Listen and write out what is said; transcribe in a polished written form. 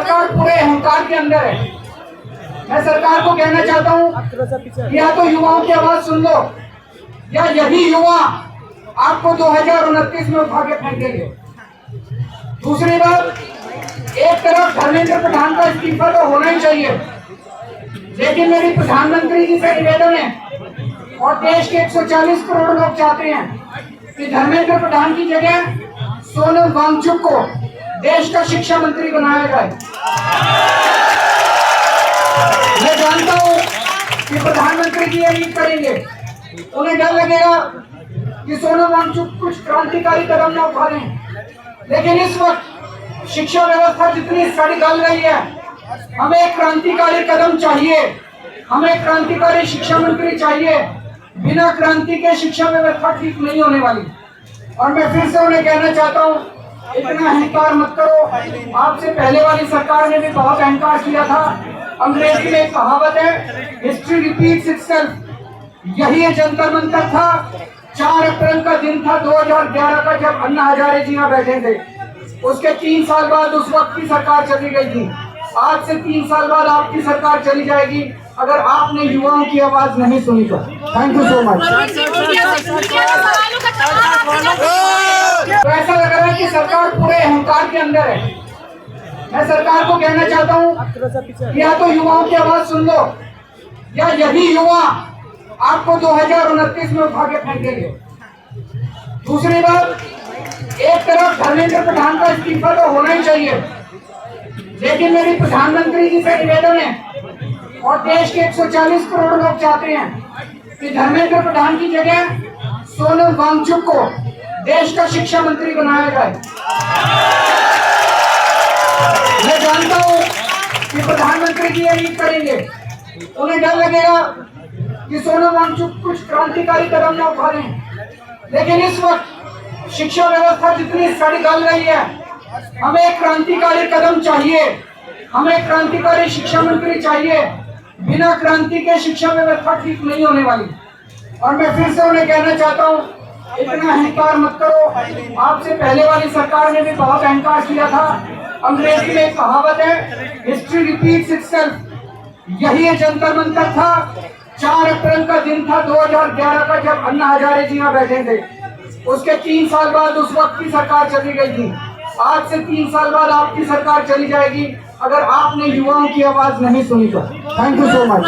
सरकार पूरे अहंकार के अंदर है। मैं सरकार को कहना चाहता हूँ, या तो युवाओं की आवाज सुन लो, या यही युवा आपको 2029 में उठा के फेंकेंगे। दूसरी बात, एक तरफ धर्मेंद्र प्रधान का इस्तीफा तो होना ही चाहिए, लेकिन मेरी प्रधानमंत्री जी से निवेदन है और देश के 140 करोड़ लोग चाहते हैं कि धर्मेंद्र प्रधान की जगह सोनम वांगचुक को देश का शिक्षा मंत्री बनाया जाए। मैं जानता हूं कि प्रधानमंत्री जी ये नहीं करेंगे, उन्हें डर लगेगा कि सोनम वांगचुक कुछ क्रांतिकारी कदम न उठा लें, लेकिन इस वक्त शिक्षा व्यवस्था जितनी सड़ी गल रही है, हमें क्रांतिकारी कदम चाहिए, हमें क्रांतिकारी शिक्षा मंत्री चाहिए। बिना क्रांति के शिक्षा व्यवस्था ठीक नहीं होने वाली। और मैं फिर से उन्हें कहना चाहता हूँ, इतना अहंकार मत करो। आपसे पहले वाली सरकार ने भी बहुत अहंकार किया था। अंग्रेजी में एक कहावत है, हिस्ट्री रिपीट्स इटसेल्फ। यही ये जंतर मंतर था। 4 अप्रैल का दिन था 2011 का, जब अन्ना हजारे जी यहाँ बैठे थे। उसके 3 साल बाद उस वक्त की सरकार चली गई थी। आज से 3 साल बाद आपकी सरकार चली जाएगी, अगर आपने युवाओं की आवाज नहीं सुनी तो। Thank you so much. तो ऐसा लग रहा है कि सरकार पूरे अहंकार के अंदर है। मैं सरकार को कहना चाहता हूँ, या तो युवाओं की आवाज सुन लो, या यही युवा आपको 2029 में उठा के फेंकेंगे। दूसरी बात, एक तरफ धर्मेंद्र प्रधान का इस्तीफा तो होना ही चाहिए, लेकिन मेरी प्रधानमंत्री जी से निवेदन है और देश के 140 करोड़ लोग चाहते हैं कि धर्मेंद्र प्रधान की जगह सोनम वांगचुक को देश का शिक्षा मंत्री बनाया जाए। मैं जानता हूं कि प्रधानमंत्री जी ये नहीं करेंगे, उन्हें डर लगेगा कि सोनम वांगचुक कुछ क्रांतिकारी कदम न उठा लें, लेकिन इस वक्त शिक्षा व्यवस्था जितनी सड़ी गल रही है, हमें क्रांतिकारी कदम चाहिए, हमें क्रांतिकारी शिक्षा मंत्री चाहिए। बिना क्रांति के शिक्षा व्यवस्था ठीक नहीं होने वाली। और मैं फिर से उन्हें कहना चाहता हूँ, इतना अहंकार मत करो। आपसे पहले वाली सरकार ने भी बहुत अहंकार किया था। अंग्रेजी में एक कहावत है, हिस्ट्री रिपीट्स इटसेल्फ। यही ये जंतर मंतर था। 4 अप्रैल का दिन था 2011 का, जब अन्ना हजारे जी यहाँ बैठे थे। उसके 3 साल बाद उस वक्त की सरकार चली गई थी। आज से 3 साल बाद आपकी सरकार चली जाएगी, अगर आपने युवाओं की आवाज नहीं सुनी तो। Thank you so much.